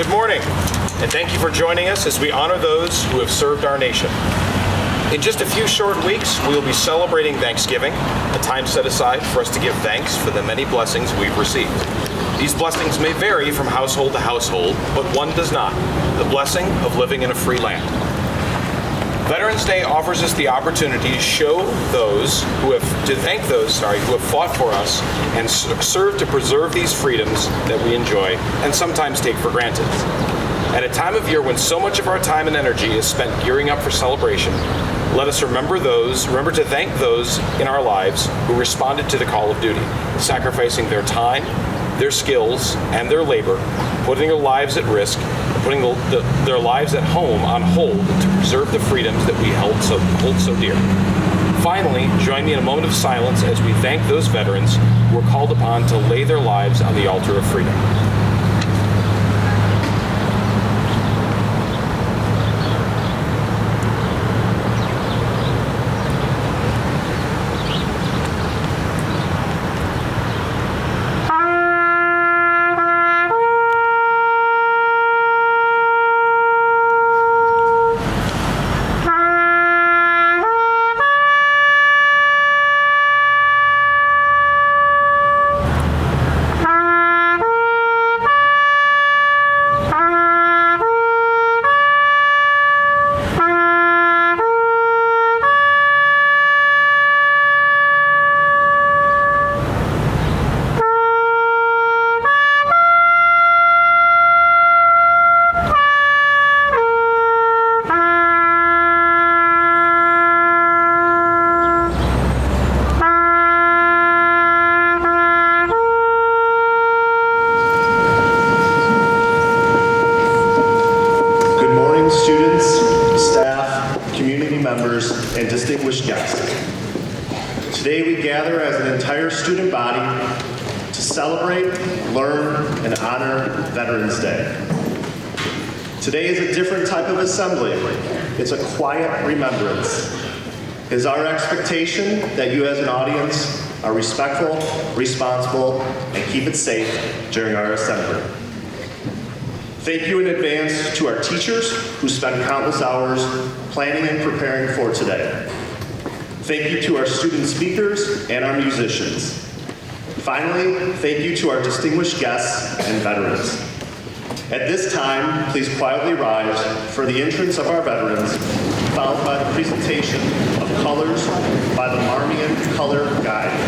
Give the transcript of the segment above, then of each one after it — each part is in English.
Good morning, and thank you for joining us as we honor those who have served our nation. In just a few short weeks, we will be celebrating Thanksgiving, a time set aside for us to give thanks for the many blessings we've received. These blessings may vary from household to household, but one does not: the blessing of living in a free land. Veterans Day offers us the opportunity to thank those who have fought for us and served to preserve these freedoms that we enjoy and sometimes take for granted. At a time of year when so much of our time and energy is spent gearing up for celebration, let us remember to thank those in our lives who responded to the call of duty, sacrificing their time, their skills, and their labor, putting their lives at risk, putting their lives at home on hold to preserve the freedoms that we hold so dear. Finally, join me in a moment of silence as we thank those veterans who were called upon to lay their lives on the altar of freedom. And distinguished guests. Today we gather as an entire student body to celebrate, learn, and honor Veterans Day. Today is a different type of assembly. It's a quiet remembrance. It is our expectation that you as an audience are respectful, responsible, and keep it safe during our assembly. Thank you in advance to our teachers who spent countless hours planning and preparing for today. Thank you to our student speakers and our musicians. Finally, thank you to our distinguished guests and veterans. At this time, please quietly rise for the entrance of our veterans, followed by the presentation of colors by the Marmion Color Guide.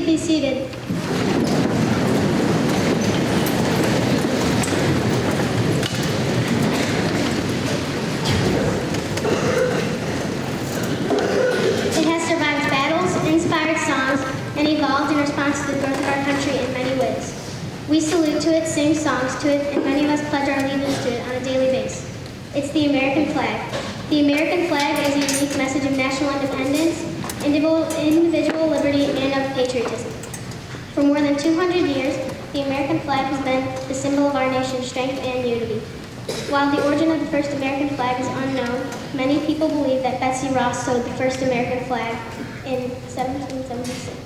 be seated. It has survived battles, inspired songs, and evolved in response to the growth of our country in many ways. We salute to it, sing songs to it, and many of us pledge our allegiance to it on a daily basis. It's the American flag. The American flag is a unique message of national independence, individual liberty, and of patriotism. For more than 200 years, the American flag has been the symbol of our nation's strength and unity. While the origin of the first American flag is unknown, many people believe that Betsy Ross sewed the first American flag in 1776.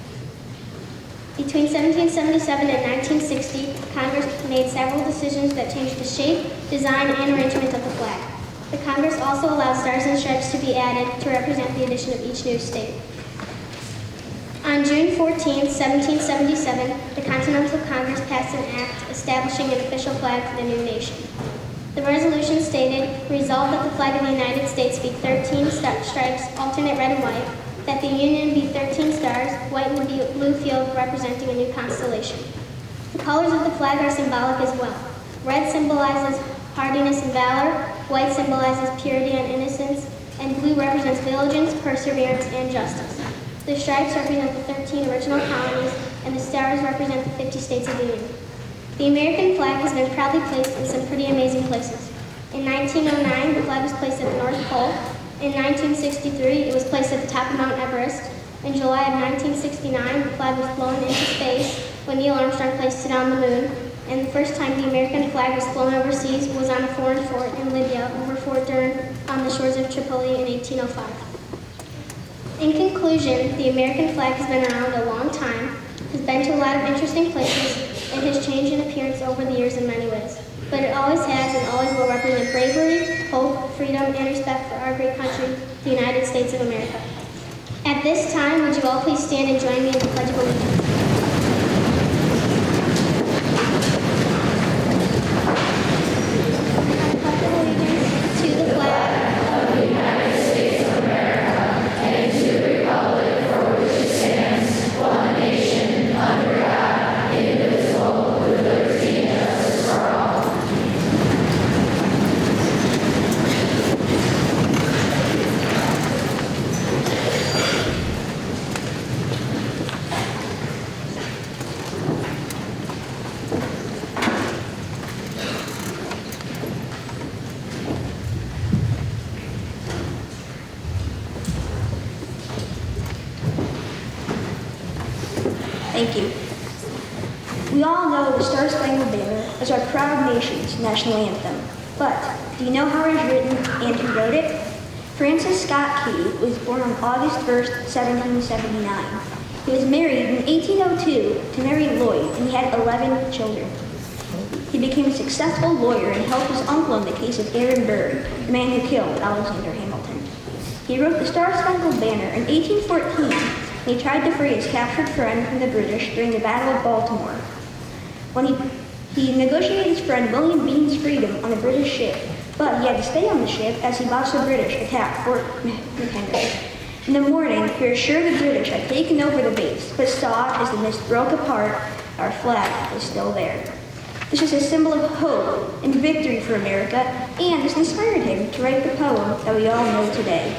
Between 1777 and 1960, Congress made several decisions that changed the shape, design, and arrangement of the flag. The Congress also allowed stars and stripes to be added to represent the addition of each new state. On June 14, 1777, the Continental Congress passed an act establishing an official flag for the new nation. The resolution stated, resolved that the flag of the United States be 13 stripes, alternate red and white, that the Union be 13 stars, white and blue field representing a new constellation. The colors of the flag are symbolic as well. Red symbolizes hardiness and valor, white symbolizes purity and innocence, and blue represents diligence, perseverance, and justice. The stripes represent the 13 original colonies, and the stars represent the 50 states of the Union. The American flag has been proudly placed in some pretty amazing places. In 1909, the flag was placed at the North Pole. In 1963, it was placed at the top of Mount Everest. In July of 1969, the flag was flown into space when Neil Armstrong placed it on the moon. And the first time the American flag was flown overseas was on a foreign fort in Libya over Fort Dern on the shores of Tripoli in 1805. In conclusion, the American flag has been around a long time, has been to a lot of interesting places, and has changed in appearance over the years in many ways. But it always has and always will represent bravery, hope, freedom, and respect for our great country, the United States of America. At this time, would you all please stand and join me in the Pledge of Allegiance? I pledge allegiance to the flag of the United States of America and to the republic for which it stands, one nation, under God, indivisible, with liberty and justice for all. Thank you. We all know the Star-Spangled Banner is our proud nation's national anthem. But do you know how it was written and who wrote it? Francis Scott Key was born on August 1st, 1779. He was married in 1802 to Mary Lloyd, and he had 11 children. He became a successful lawyer and helped his uncle in the case of Aaron Burr, the man who killed Alexander Hamilton. He wrote the Star-Spangled Banner in 1814, and he tried to free his captured friend from the British during the Battle of Baltimore. When he negotiated his friend William Bean's freedom on a British ship, but he had to stay on the ship as he watched the British attack Fort McHenry. In the morning, he was sure the British had taken over the base, but saw as the mist broke apart, our flag was still there. This is a symbol of hope and victory for America, and this inspired him to write the poem that we all know today.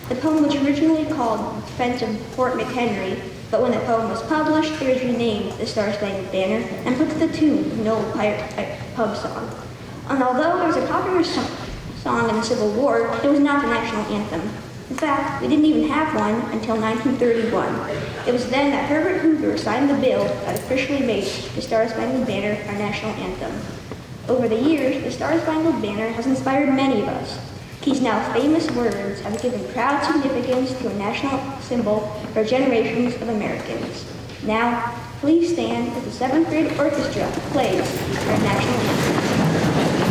The poem was originally called Defense of Fort McHenry, but when the poem was published, it was renamed the Star-Spangled Banner and put to the tune of an old pirate pub song. And although it was a popular song in the Civil War, it was not the national anthem. In fact, we didn't even have one until 1931. It was then that Herbert Hoover signed the bill that officially made the Star-Spangled Banner our national anthem. Over the years, the Star-Spangled Banner has inspired many of us. Key's now famous words have given proud significance to a national symbol for generations of Americans. Now, please stand as the 7th grade orchestra plays our national anthem.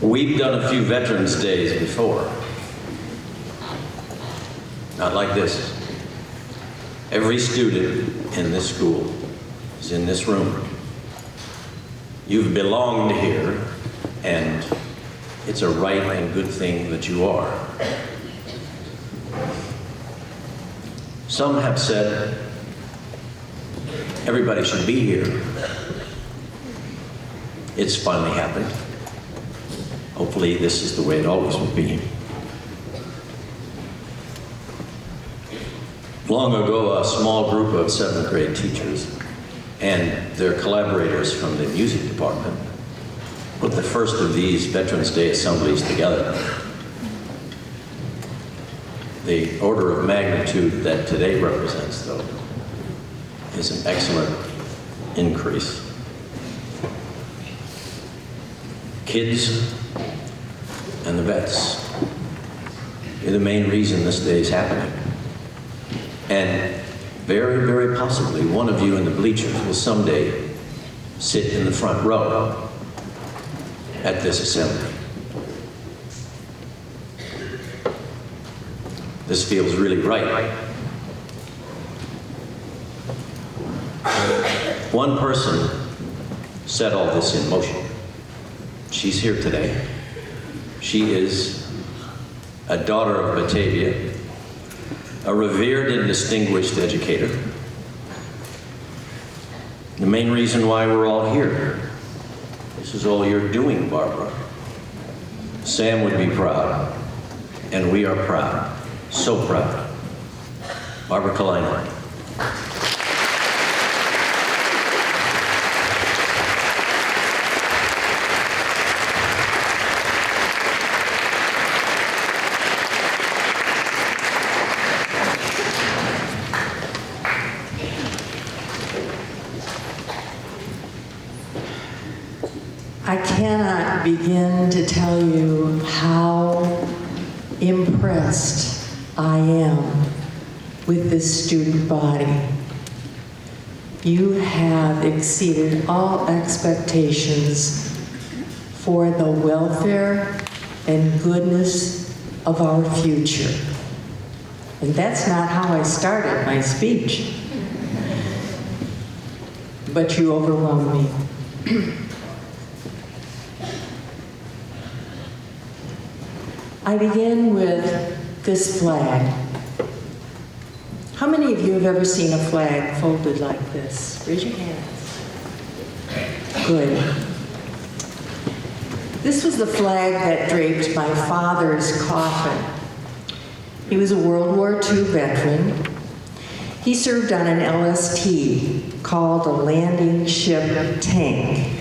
We've done a few Veterans Days before. Not like this. Every student in this school is in this room. You've belonged here, and it's a right and good thing that you are. Some have said everybody should be here. It's finally happened. Hopefully this is the way it always will be. Long ago, a small group of 7th grade teachers and their collaborators from the music department put the first of these Veterans Day assemblies together. The order of magnitude that today represents, though, is an excellent increase. Kids and the vets are the main reason this day is happening. And very, very possibly one of you in the bleachers will someday sit in the front row at this assembly. This feels really right. One person set all this in motion. She's here today. She is a daughter of Batavia, a revered and distinguished educator. The main reason why we're all here. This is all you're doing, Barbara. Sam would be proud, and we are proud, so proud. Barbara Kalina. I cannot begin to tell you how impressed I am with this student body. You have exceeded all expectations for the welfare and goodness of our future. And that's not how I started my speech. But you overwhelmed me. I begin with this flag. How many of you have ever seen a flag folded like this? Raise your hands. Good. This was the flag that draped my father's coffin. He was a World War II veteran. He served on an LST called a landing ship tank.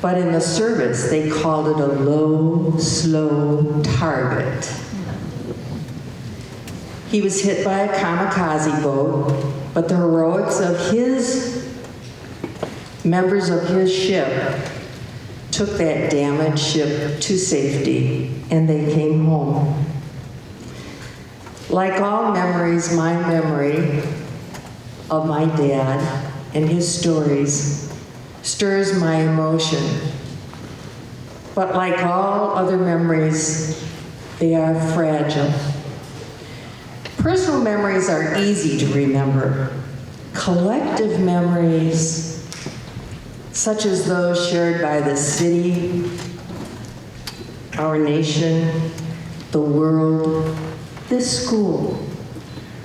But in the service, they called it a low, slow target. He was hit by a kamikaze boat, but the heroics of members of his ship took that damaged ship to safety, and they came home. Like all memories, my memory of my dad and his stories stirs my emotion. But like all other memories, they are fragile. Personal memories are easy to remember. Collective memories, such as those shared by the city, our nation, the world, this school,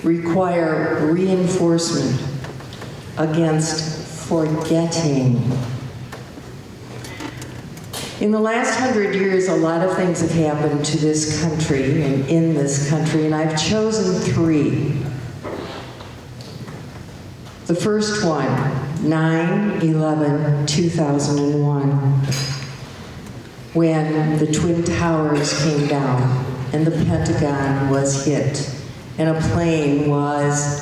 require reinforcement against forgetting. In the last 100 years, a lot of things have happened to this country and in this country, and I've chosen 3. The first one, 9/11/2001, when the Twin Towers came down and the Pentagon was hit, and a plane was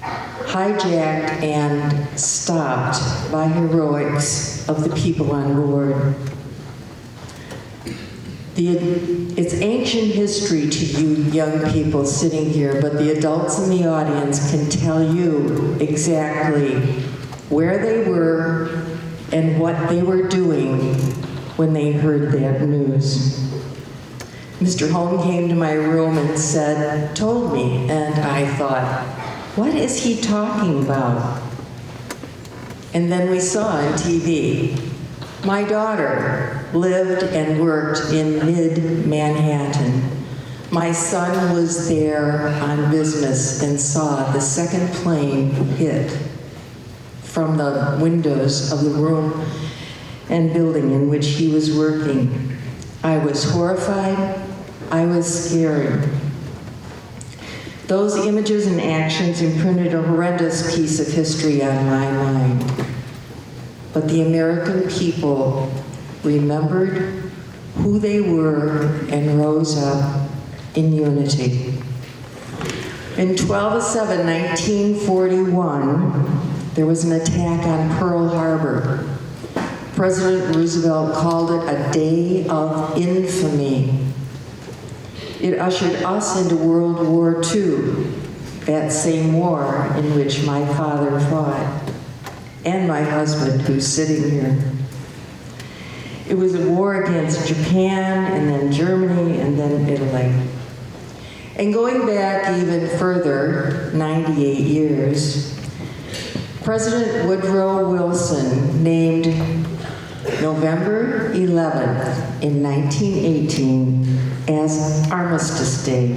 hijacked and stopped by heroics of the people on board. It's ancient history to you young people sitting here, but the adults in the audience can tell you exactly where they were and what they were doing when they heard that news. Mr. Holm came to my room and told me, and I thought, what is he talking about? And then we saw on TV. My daughter lived and worked in mid-Manhattan. My son was there on business and saw the second plane hit from the windows of the room and building in which he was working. I was horrified. I was scared. Those images and actions imprinted a horrendous piece of history on my mind. But the American people remembered who they were and rose up in unity. In 12/7/1941, there was an attack on Pearl Harbor. President Roosevelt called it a day of infamy. It ushered us into World War II, that same war in which my father fought, and my husband, who's sitting here. It was a war against Japan, and then Germany, and then Italy. And going back even further, 98 years, President Woodrow Wilson named November 11th in 1918 as Armistice Day,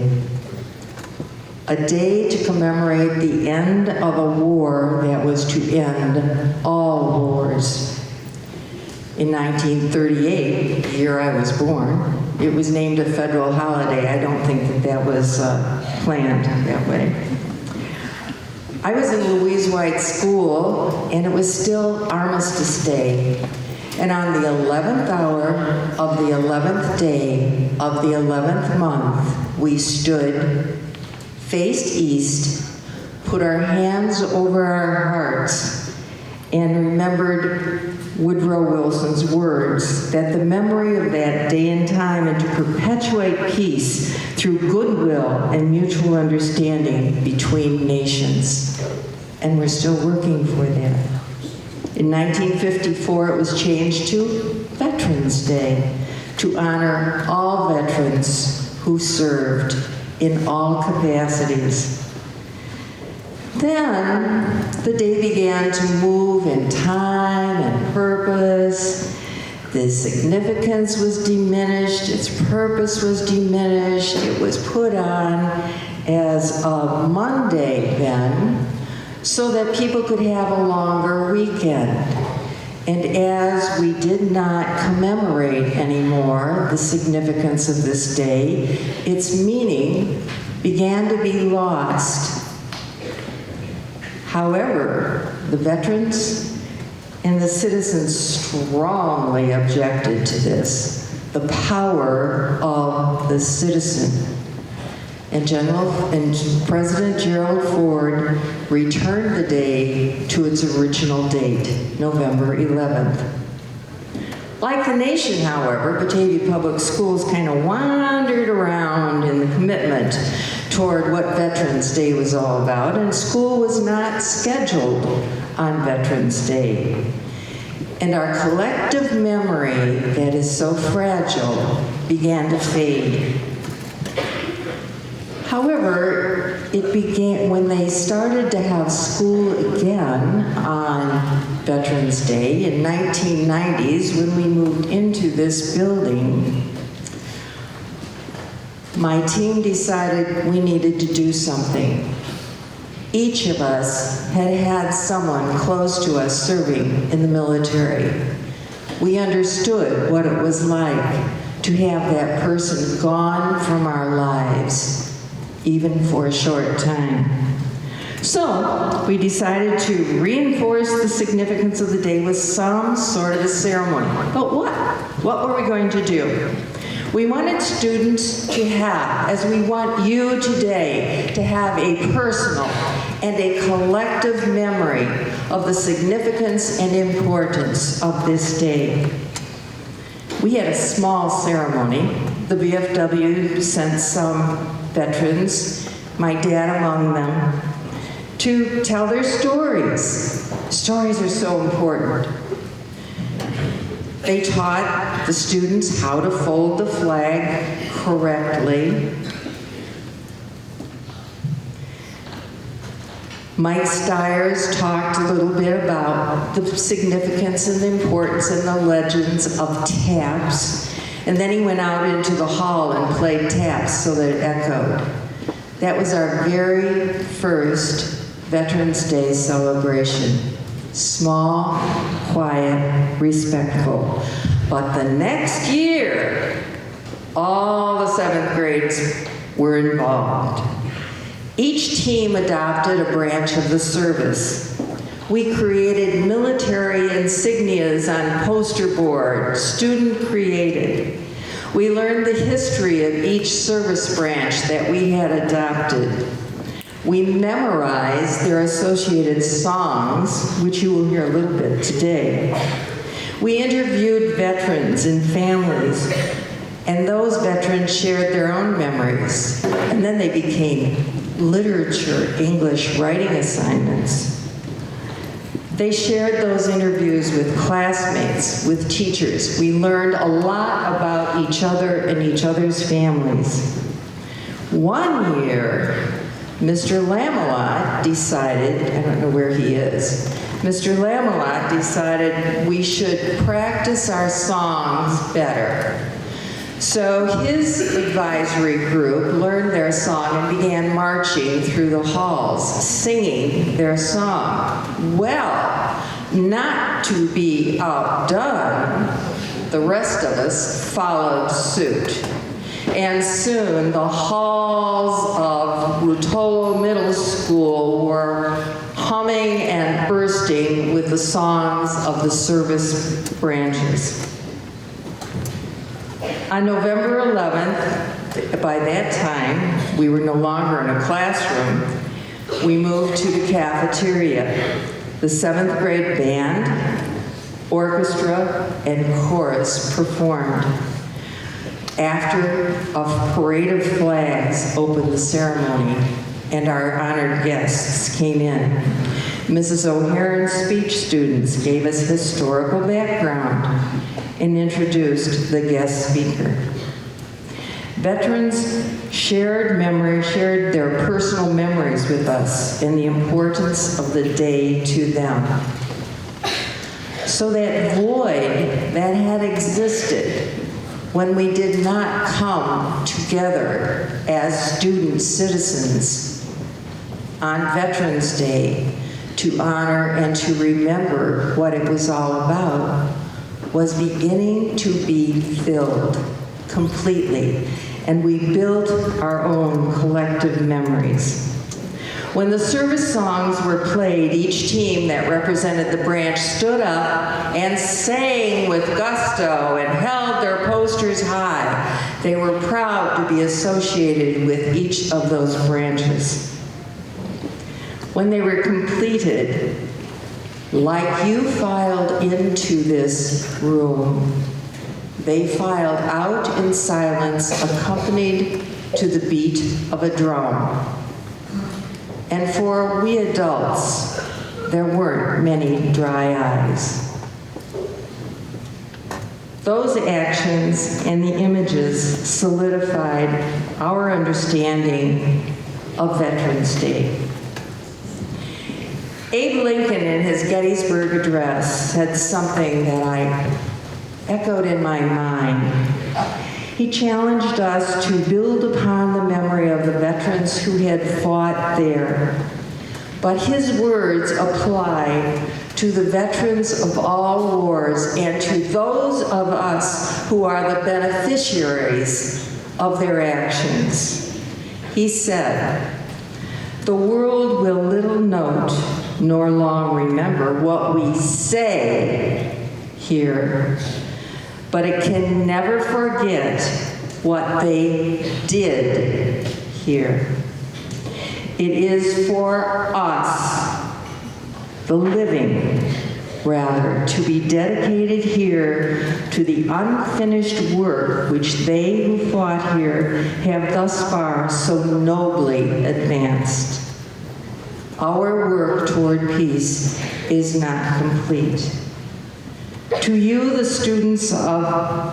a day to commemorate the end of a war that was to end all wars. In 1938, the year I was born, it was named a federal holiday. I don't think that was planned that way. I was in Louise White School, and it was still Armistice Day. And on the 11th hour of the 11th day of the 11th month, we stood, faced east, put our hands over our hearts, and remembered Woodrow Wilson's words that the memory of that day and time, and to perpetuate peace through goodwill and mutual understanding between nations. And we're still working for that. In 1954, it was changed to Veterans Day, to honor all veterans who served in all capacities. Then the day began to move in time and purpose. The significance was diminished, its purpose was diminished. It was put on as a Monday then, so that people could have a longer weekend. And as we did not commemorate anymore the significance of this day, its meaning began to be lost. However, the veterans and the citizens strongly objected to this, the power of the citizen. and President Gerald Ford returned the day to its original date, November 11th. Like the nation, however, Batavia Public Schools kind of wandered around in the commitment toward what Veterans Day was all about, and school was not scheduled on Veterans Day. And our collective memory that is so fragile began to fade. However, it began when they started to have school again on Veterans Day in 1990s when we moved into this building. My team decided we needed to do something. Each of us had had someone close to us serving in the military. We understood what it was like to have that person gone from our lives, even for a short time. So we decided to reinforce the significance of the day with some sort of a ceremony. But what? What were we going to do? We wanted students to have, as we want you today, to have a personal and a collective memory of the significance and importance of this day. We had a small ceremony. The VFW sent some veterans, my dad among them, to tell their stories. Stories are so important. They taught the students how to fold the flag correctly. Mike Stiers talked a little bit about the significance and the importance and the legends of taps. And then he went out into the hall and played taps so that it echoed. That was our very first Veterans Day celebration. Small, quiet, respectful. But the next year, all the 7th grades were involved. Each team adopted a branch of the service. We created military insignias on poster board, student created. We learned the history of each service branch that we had adopted. We memorized their associated songs, which you will hear a little bit today. We interviewed veterans and families, and those veterans shared their own memories. And then they became literature, English writing assignments. They shared those interviews with classmates, with teachers. We learned a lot about each other and each other's families. One year, Mr. Lamelot decided, I don't know where he is, Mr. Lamelot decided we should practice our songs better. So his advisory group learned their song and began marching through the halls, singing their song. Well, not to be outdone, the rest of us followed suit. And soon the halls of Rotolo Middle School were humming and bursting with the songs of the service branches. On November 11th, by that time, we were no longer in a classroom. We moved to the cafeteria. The 7th grade band, orchestra, and chorus performed. After a parade of flags opened the ceremony, and our honored guests came in. Mrs. O'Hare and speech students gave us historical background and introduced the guest speaker. Veterans shared their personal memories with us and the importance of the day to them. So that void that had existed when we did not come together as student citizens on Veterans Day to honor and to remember what it was all about, was beginning to be filled completely, and we built our own collective memories. When the service songs were played, each team that represented the branch stood up and sang with gusto and held their posters high. They were proud to be associated with each of those branches. When they were completed, like you filed into this room, they filed out in silence, accompanied to the beat of a drum. And for we adults, there weren't many dry eyes. Those actions and the images solidified our understanding of Veterans Day. Abe Lincoln, in his Gettysburg Address, said something that I echoed in my mind. He challenged us to build upon the memory of the veterans who had fought there. But his words apply to the veterans of all wars and to those of us who are the beneficiaries of their actions. He said, "The world will little note nor long remember what we say here, but it can never forget what they did here. It is for us, the living, rather, to be dedicated here to the unfinished work which they who fought here have thus far so nobly advanced. Our work toward peace is not complete. To you, the students of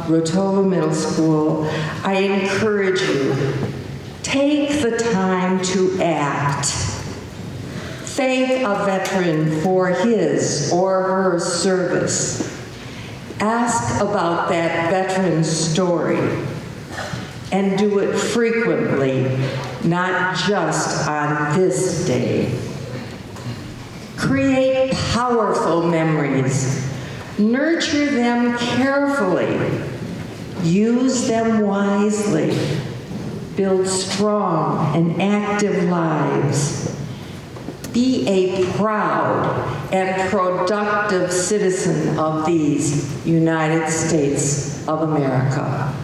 Rotolo Middle School, I encourage you, take the time to act. Thank a veteran for his or her service. Ask about that veteran's story, and do it frequently, not just on this day. Create powerful memories. Nurture them carefully. Use them wisely. Build strong and active lives. Be a proud and productive citizen of these United States of America.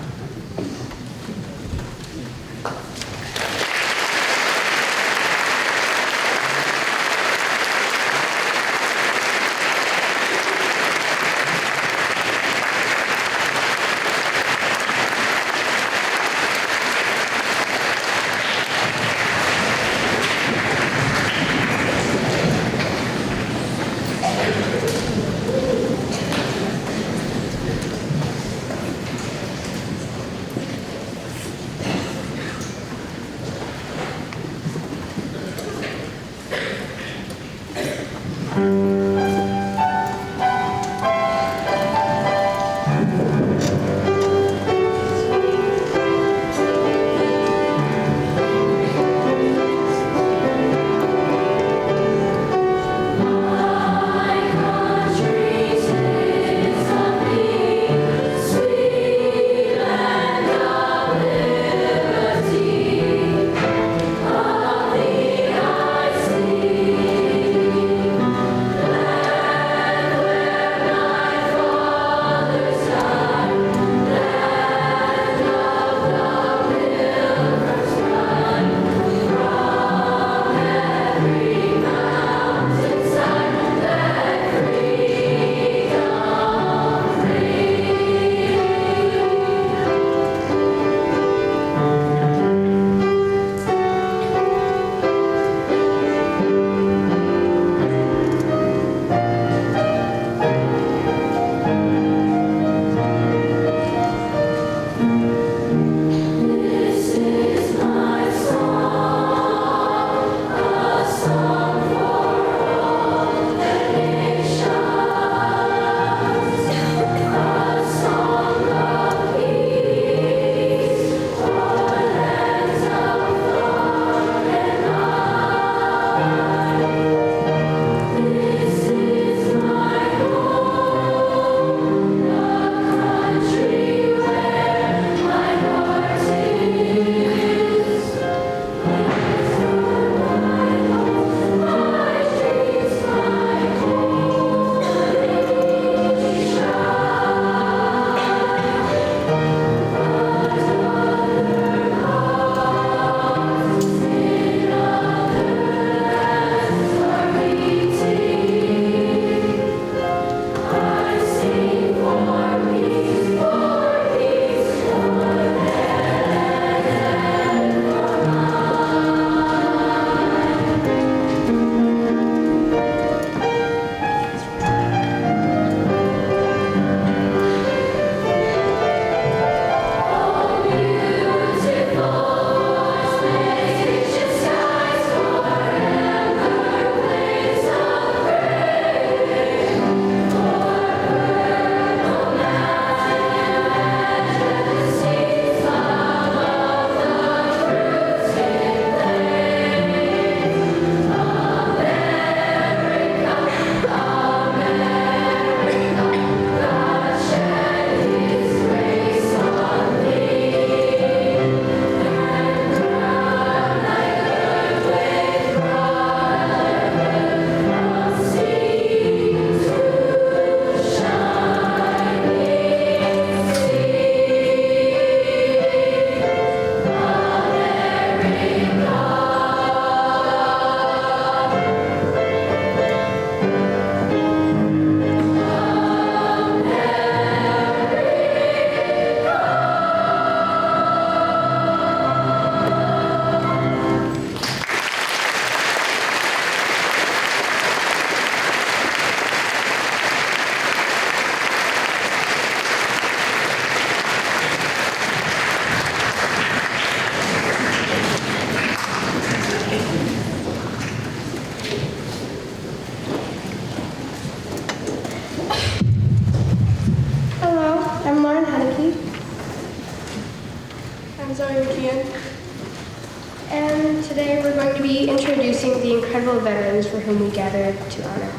Today we're going to be introducing the incredible veterans for whom we gathered to honor.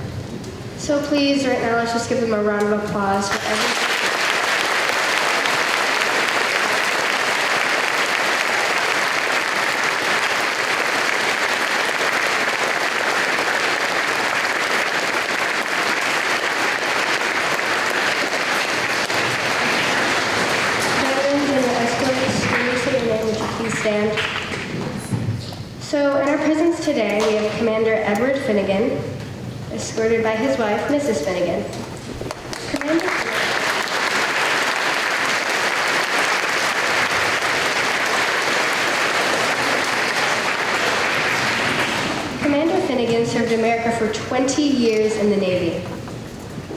So please, right now, let's just give them a round of applause for everything. Veterans and your escorts, when you say your name, would you please stand? So in our presence today, we have Commander Edward Finnegan, escorted by his wife, Mrs. Finnegan. Commander Finnegan served America for 20 years in the Navy.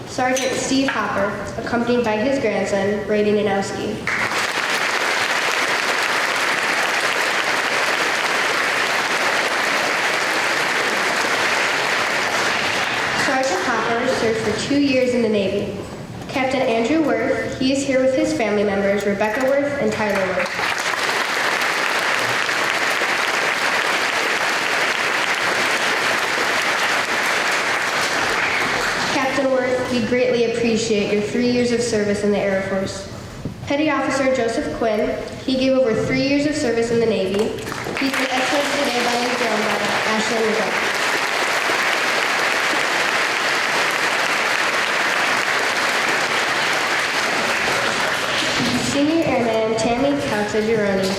Sergeant Steve Hopper, accompanied by his grandson, Brady Nanowski. Sergeant Hopper served for 2 years in the Navy. Captain Andrew Worth, he is here with his family members, Rebecca Worth and Tyler Worth. Captain Worth, we greatly appreciate your 3 years of service in the Air Force. Petty Officer Joseph Quinn, he gave over 3 years of service in the Navy. He's been escorted today by his granddaughter, Ashley Rebecca. Senior Airman Tammy Calza-Gironi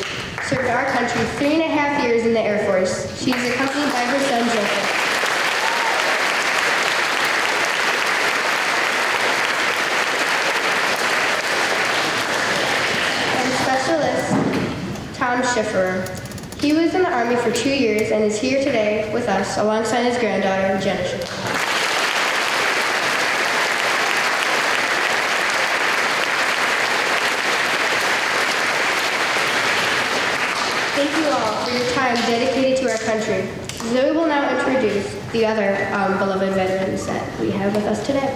served our country 3.5 years in the Air Force. She is accompanied by her son, Joseph. And Specialist Tom Schifferer. He was in the Army for 2 years and is here today with us alongside his granddaughter, Jenna Schifferer. Thank you all for your time dedicated to our country. Zoe will now introduce the other beloved veterans that we have with us today.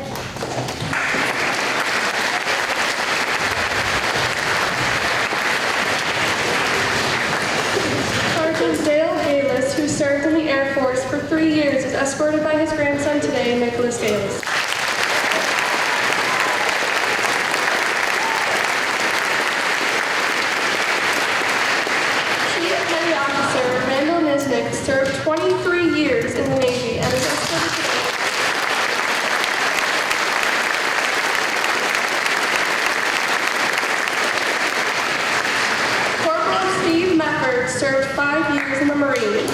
Sergeant Dale Galis, who served in the Air Force for 3 years, is escorted by his grandson today, Nicholas Galis. Served 23 years in the Navy and is escorted today. Corporal Steve Mefford served 5 years in the Marines.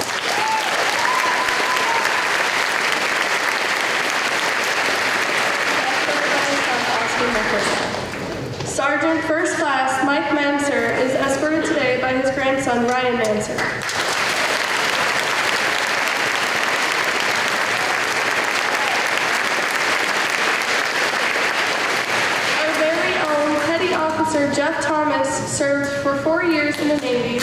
Sergeant First Class Mike Manser is escorted today by his grandson Ryan Manser. Officer Jeff Thomas served for 4 years in the Navy.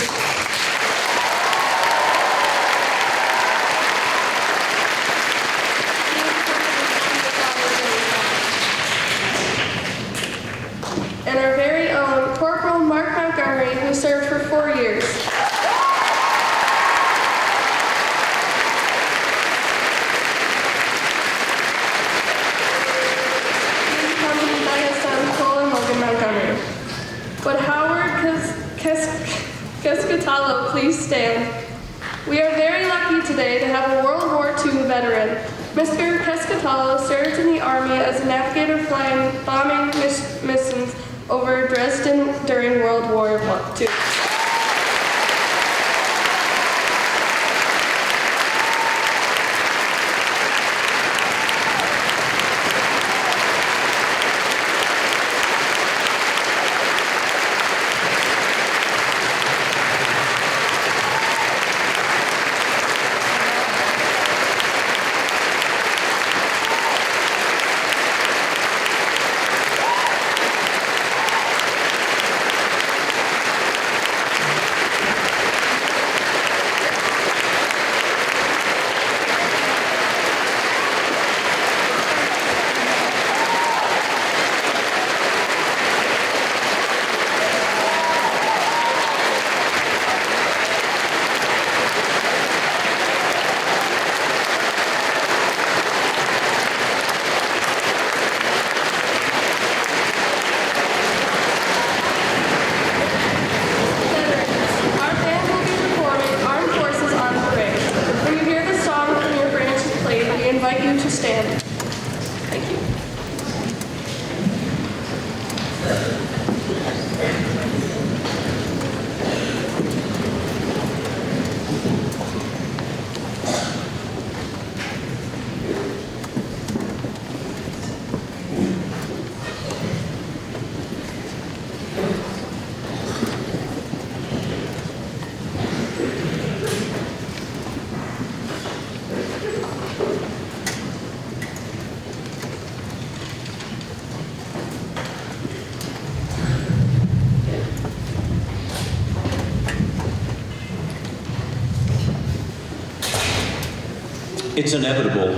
And our very own Corporal Mark Montgomery, who served for 4 years. Montgomery. Would Howard Cascatalo please stand? We are very lucky today to have a World War II veteran. Mr. Cascatalo served in the Army as a navigator flying bombing missions over Dresden during World War II. It's inevitable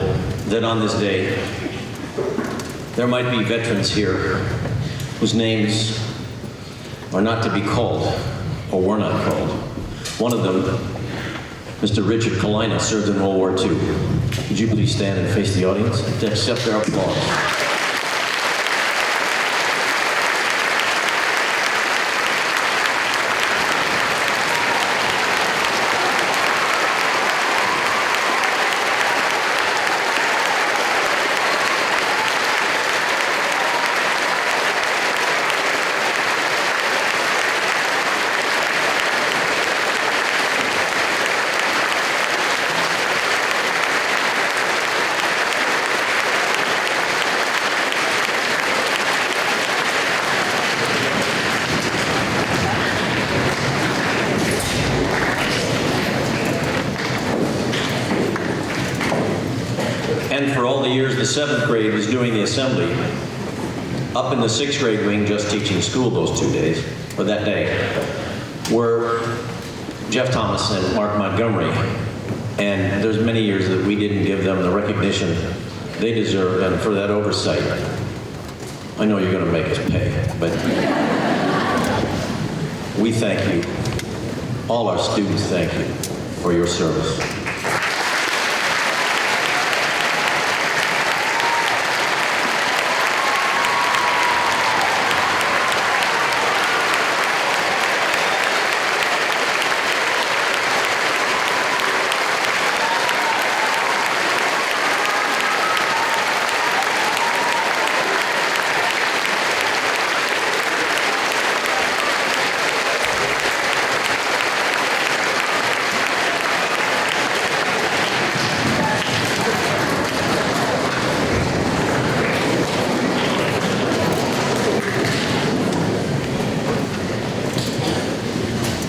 that on this day, there might be veterans here whose names are not to be called, or were not called. One of them, Mr. Richard Kalina, served in World War II. Would you please stand and face the audience to accept their applause? And for all the years the 7th grade was doing the assembly, up in the 6th grade wing just teaching school those 2 days, or that day, were Jeff Thomas and Mark Montgomery. And there's many years that we didn't give them the recognition they deserve, and for that oversight, I know you're going to make us pay, but we thank you. All our students thank you for your service.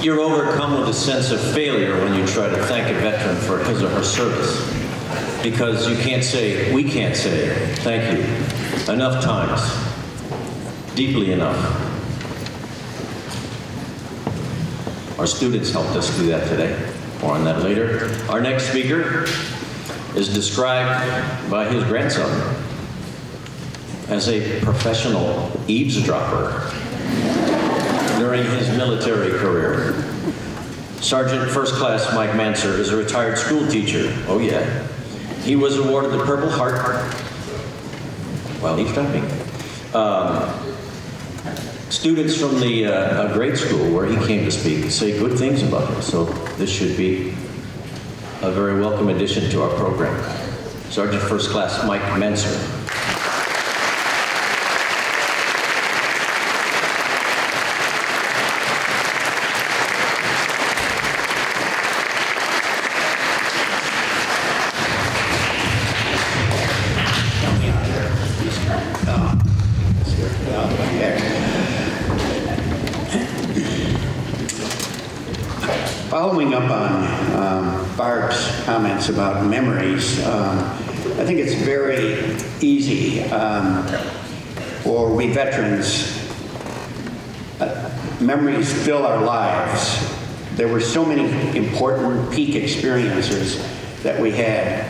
You're overcome with a sense of failure when you try to thank a veteran for his or her service, because you can't say, we can't say, thank you enough times, deeply enough. Our students helped us do that today. More on that later. Our next speaker is described by his grandson as a professional eavesdropper during his military career. Sergeant First Class Mike Manser is a retired school teacher. Oh yeah. He was awarded the Purple Heart while eavesdropping. Students from the grade school where he came to speak say good things about him, so this should be a very welcome addition to our program. Sergeant First Class Mike Manser. Following up on Barb's comments about memories, I think it's very easy for we veterans, memories fill our lives. There were so many important peak experiences that we had.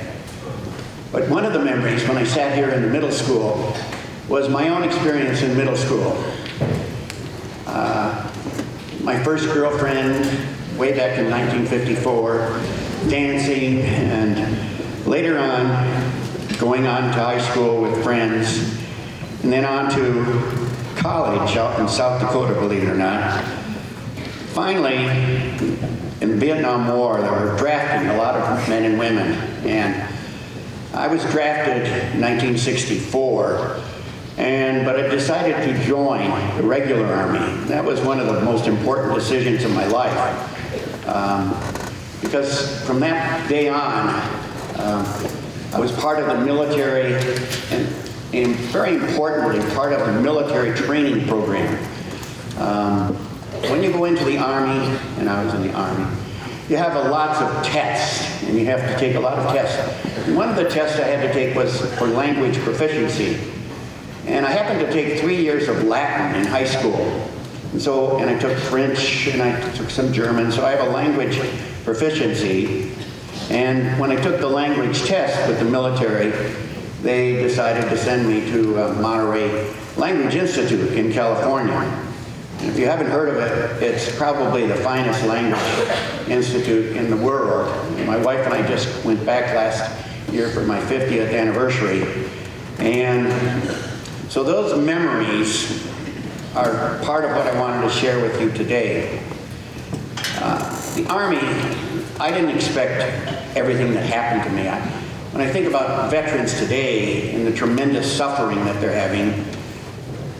But one of the memories when I sat here in the middle school was my own experience in middle school. My first girlfriend, way back in 1954, dancing, and later on, going on to high school with friends, and then on to college out in South Dakota, believe it or not. Finally, in the Vietnam War, they were drafting a lot of men and women, and I was drafted in 1964, but I decided to join the regular Army. That was one of the most important decisions of my life. Because from that day on, I was part of the military and very importantly, part of the military training program. When you go into the Army, and I was in the Army, you have lots of tests, and you have to take a lot of tests. And one of the tests I had to take was for language proficiency. And I happened to take 3 years of Latin in high school. And I took French, and I took some German, so I have a language proficiency. And when I took the language test with the military, they decided to send me to Monterey Language Institute in California. And if you haven't heard of it, it's probably the finest language institute in the world. My wife and I just went back last year for my 50th anniversary. And so those memories are part of what I wanted to share with you today. The Army, I didn't expect everything that happened to me. When I think about veterans today and the tremendous suffering that they're having,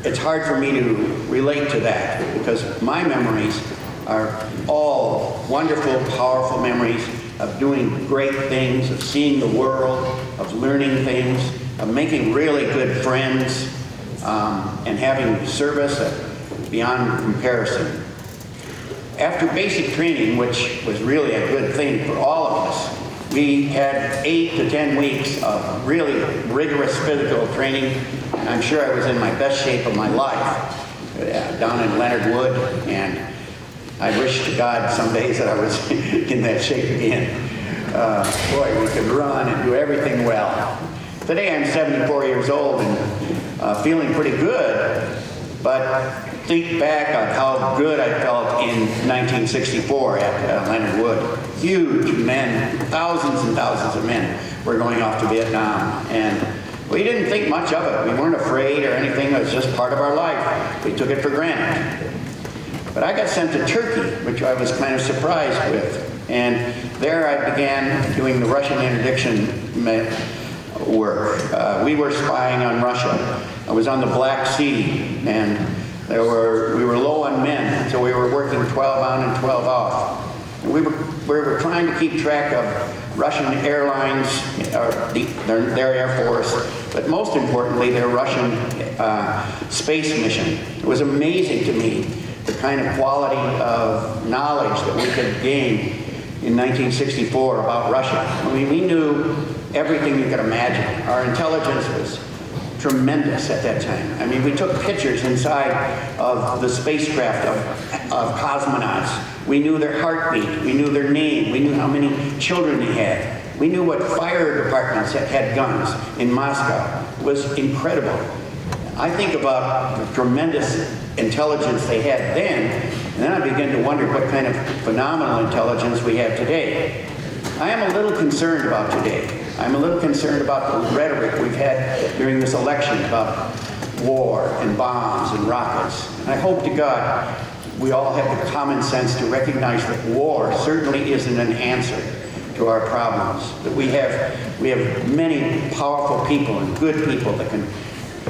it's hard for me to relate to that because my memories are all wonderful, powerful memories of doing great things, of seeing the world, of learning things, of making really good friends, and having service beyond comparison. After basic training, which was really a good thing for all of us, we had 8 to 10 weeks of really rigorous physical training. I'm sure I was in my best shape of my life down in Leonard Wood, and I wish to God some days that I was in that shape again. Boy, we could run and do everything well. Today I'm 74 years old and feeling pretty good, but think back on how good I felt in 1964 at Leonard Wood. Huge men, thousands and thousands of men were going off to Vietnam, and we didn't think much of it. We weren't afraid or anything. It was just part of our life. We took it for granted. But I got sent to Turkey, which I was kind of surprised with. And there I began doing the Russian interdiction work. We were spying on Russia. I was on the Black Sea, and we were low on men, so we were working 12 on and 12 off. And we were trying to keep track of Russian airlines, their Air Force, but most importantly, their Russian space mission. It was amazing to me the kind of quality of knowledge that we could gain in 1964 about Russia. I mean, we knew everything you could imagine. Our intelligence was tremendous at that time. I mean, we took pictures inside of the spacecraft of cosmonauts. We knew their heartbeat. We knew their name. We knew how many children they had. We knew what fire departments had guns in Moscow. It was incredible. I think about the tremendous intelligence they had then, and then I begin to wonder what kind of phenomenal intelligence we have today. I am a little concerned about today. I'm a little concerned about the rhetoric we've had during this election about war and bombs and rockets. And I hope to God we all have the common sense to recognize that war certainly isn't an answer to our problems. That we have many powerful people and good people that can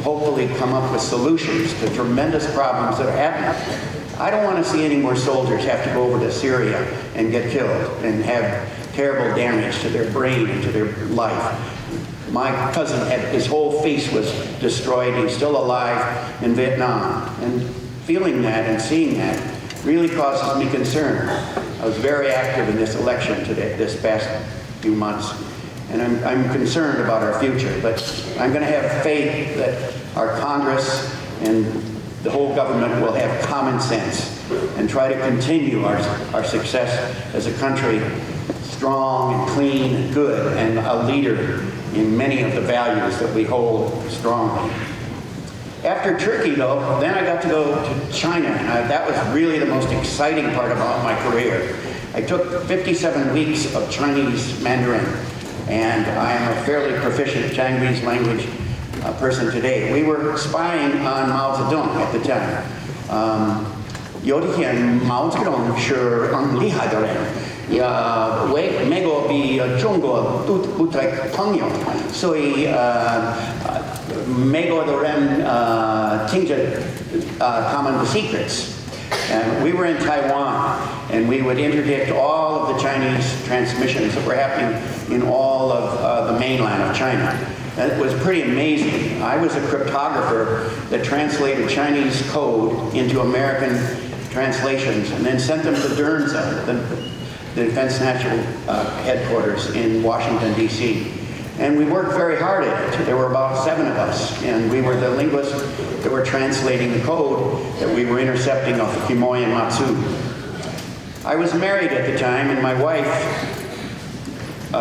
hopefully come up with solutions to tremendous problems that are happening. I don't want to see any more soldiers have to go over to Syria and get killed and have terrible damage to their brain and to their life. My cousin his whole face was destroyed. He's still alive in Vietnam. And feeling that and seeing that really causes me concern. I was very active in this election today, this past few months. And I'm concerned about our future, but I'm going to have faith that our Congress and the whole government will have common sense and try to continue our success as a country, strong and clean and good, and a leader in many of the values that we hold strongly. After Turkey, though, then I got to go to China, and that was really the most exciting part about my career. I took 57 weeks of Chinese Mandarin, and I am a fairly proficient Chinese language person today. We were spying on Mao Zedong at the time. 有一天毛泽东是很厉害的人，美国比中国不太朋友，所以美国的人听着他们的 secrets. And we were in Taiwan, and we would interdict all of the Chinese transmissions that were happening in all of the mainland of China. That was pretty amazing. I was a cryptographer that translated Chinese code into American translations and then sent them to DERNZA, the Defense National Headquarters in Washington, D.C. And we worked very hard at it. There were about 7 of us, and we were the linguists that were translating the code that we were intercepting off of Quemoy and Matsu. I was married at the time, and my wife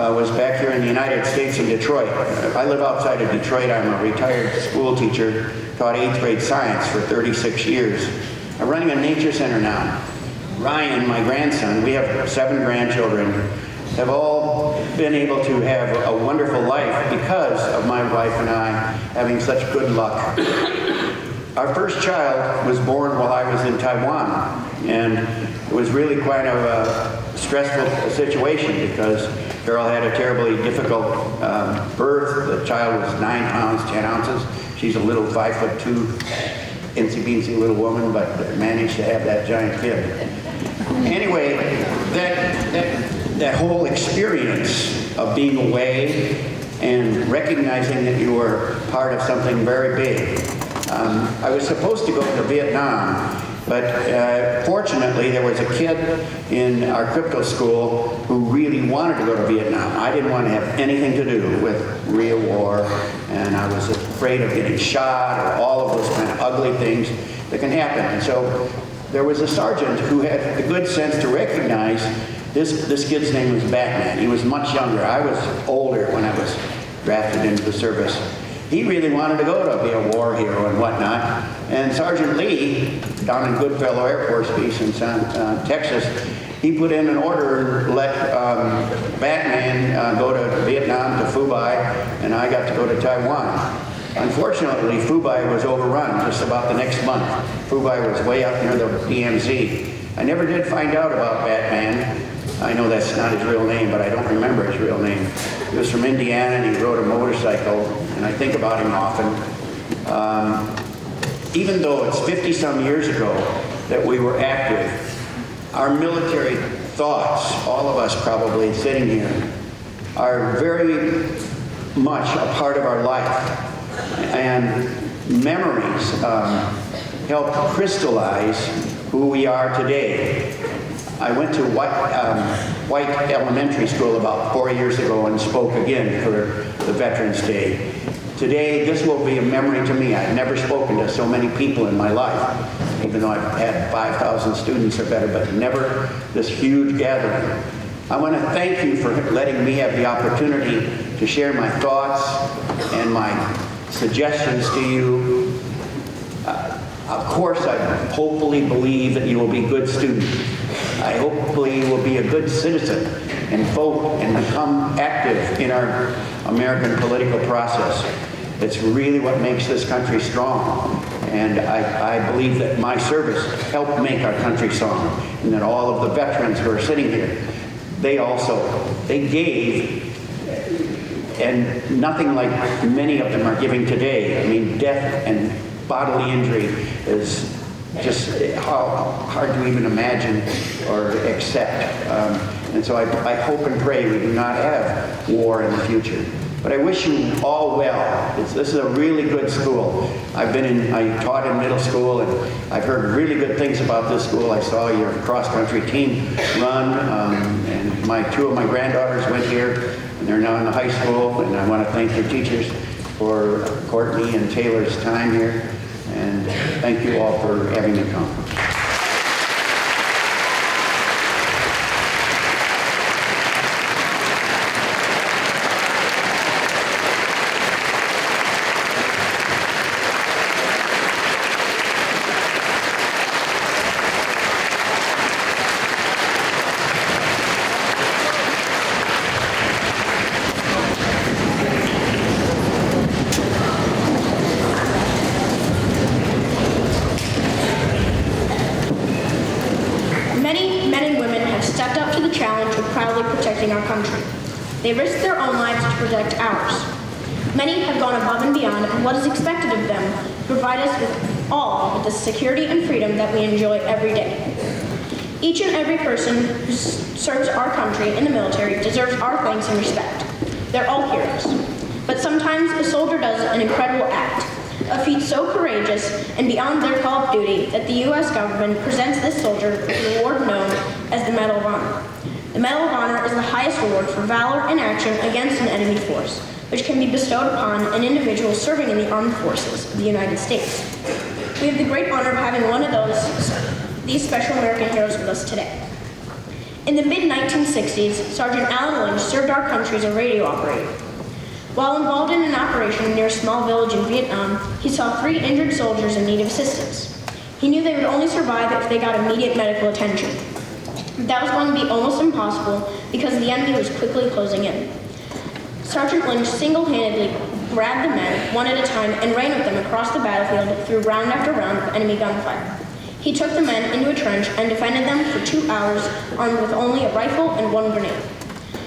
was back here in the United States in Detroit. I live outside of Detroit. I'm a retired school teacher, taught 8th grade science for 36 years. I'm running a nature center now. Ryan, my grandson, we have 7 grandchildren, have all been able to have a wonderful life because of my wife and I having such good luck. Our first child was born while I was in Taiwan, and it was really quite a stressful situation because Carol had a terribly difficult birth. The child was 9 pounds, 10 ounces. She's a little 5'2", incy-beansy little woman, but managed to have that giant kid. Anyway, that whole experience of being away and recognizing that you were part of something very big. I was supposed to go to Vietnam, but fortunately there was a kid in our crypto school who really wanted to go to Vietnam. I didn't want to have anything to do with real war, and I was afraid of getting shot or all of those kind of ugly things that can happen. And so there was a sergeant who had the good sense to recognize this kid's name was Batman. He was much younger. I was older when I was drafted into the service. He really wanted to go to be a war hero and whatnot. And Sergeant Lee, down in Goodfellow Air Force Base in Texas, he put in an order and let Batman go to Vietnam, to Phu Bai, and I got to go to Taiwan. Unfortunately, Phu Bai was overrun just about the next month. Phu Bai was way up near the DMZ. I never did find out about Batman. I know that's not his real name, but I don't remember his real name. He was from Indiana, and he rode a motorcycle, and I think about him often. Even though it's 50-some years ago that we were active, our military thoughts, all of us probably sitting here, are very much a part of our life. And memories help crystallize who we are today. I went to White Elementary School about 4 years ago and spoke again for the Veterans Day. Today, this will be a memory to me. I've never spoken to so many people in my life, even though I've had 5,000 students or better, but never this huge gathering. I want to thank you for letting me have the opportunity to share my thoughts and my suggestions to you. Of course, I hopefully believe that you will be good students. I hopefully you will be a good citizen and vote and become active in our American political process. It's really what makes this country strong. And I believe that my service helped make our country strong, and that all of the veterans who are sitting here, they gave, and nothing like many of them are giving today. I mean, death and bodily injury is just hard to even imagine or accept. And so I hope and pray we do not have war in the future. But I wish you all well. This is a really good school. I taught in middle school, and I've heard really good things about this school. I saw your cross-country team run, and 2 of my granddaughters went here, and they're now in the high school, and I want to thank your teachers for Courtney and Taylor's time here, and thank you all for having me come. They risk their own lives to protect ours. Many have gone above and beyond what is expected of them to provide us with the security and freedom that we enjoy every day. Each and every person who serves our country in the military deserves our thanks and respect. They're all heroes. But sometimes a soldier does an incredible act, a feat so courageous and beyond their call of duty that the U.S. government presents this soldier with an award known as the Medal of Honor. The Medal of Honor is the highest award for valor in action against an enemy force, which can be bestowed upon an individual serving in the armed forces of the United States. We have the great honor of having one of these special American heroes with us today. In the mid-1960s, Sergeant Alan Lynch served our country as a radio operator. While involved in an operation near a small village in Vietnam, he saw 3 injured soldiers in need of assistance. He knew they would only survive if they got immediate medical attention. That was going to be almost impossible because the enemy was quickly closing in. Sergeant Lynch single-handedly grabbed the men one at a time and ran with them across the battlefield through round after round of enemy gunfire. He took the men into a trench and defended them for 2 hours, armed with only a rifle and 1 grenade.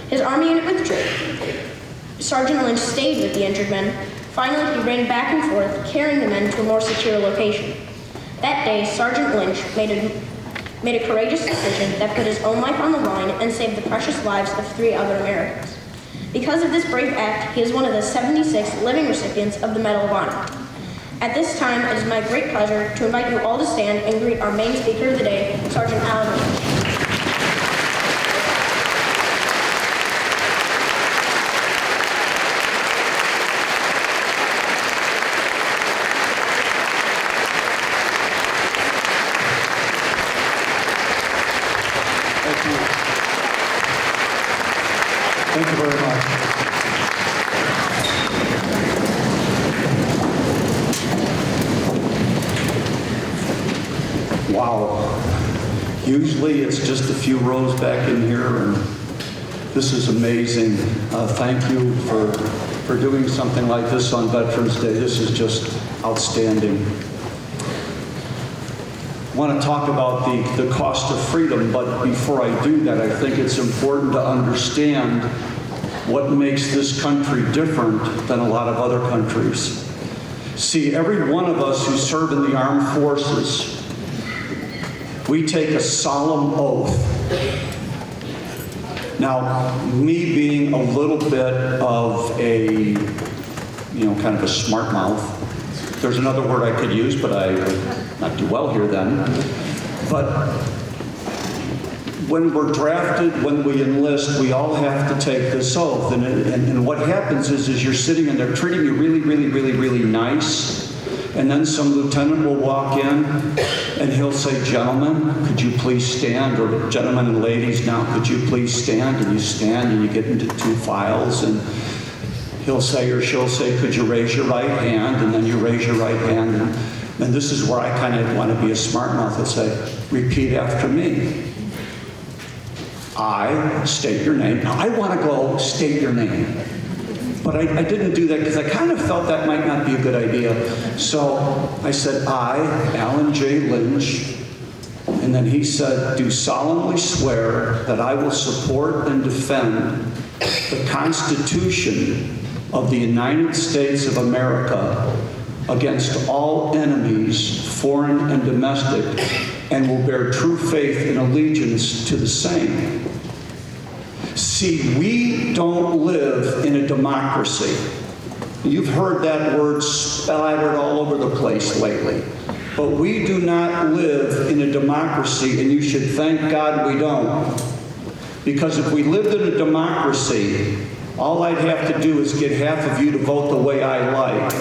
His army unit withdrew. Sergeant Lynch stayed with the injured men. Finally, he ran back and forth, carrying the men to a more secure location. That day, Sergeant Lynch made a courageous decision that put his own life on the line and saved the precious lives of 3 other Americans. Because of this brave act, he is one of the 76 living recipients of the Medal of Honor. At this time, it is my great pleasure to invite you all to stand and greet our main speaker of the day, Sergeant Alan Lynch. Thank you very much. Wow. Usually it's just a few rows back in here, and this is amazing. Thank you for doing something like this on Veterans Day. This is just outstanding. I want to talk about the cost of freedom, but before I do that, I think it's important to understand what makes this country different than a lot of other countries. See, every one of us who serve in the armed forces, we take a solemn oath. Now, me being a little bit of a, kind of a smart mouth, there's another word I could use, but I would not do well here then. But when we're drafted, when we enlist, we all have to take this oath. And what happens is you're sitting and they're treating you really, really, really, really nice. And then some lieutenant will walk in and he'll say, "Gentlemen, could you please stand?" Or "Gentlemen and ladies, now could you please stand?" And you stand and you get into 2 files, and he'll say or she'll say, "Could you raise your right hand?" And then you raise your right hand. And this is where I kind of want to be a smart mouth and say, "Repeat after me. I," state your name. Now I want to go state your name. But I didn't do that because I kind of felt that might not be a good idea. So I said, "I, Alan J. Lynch," and then he said, "do solemnly swear that I will support and defend the Constitution of the United States of America against all enemies, foreign and domestic, and will bear true faith and allegiance to the same." See, we don't live in a democracy. You've heard that word splattered all over the place lately. But we do not live in a democracy, and you should thank God we don't. Because if we lived in a democracy, all I'd have to do is get half of you to vote the way I like,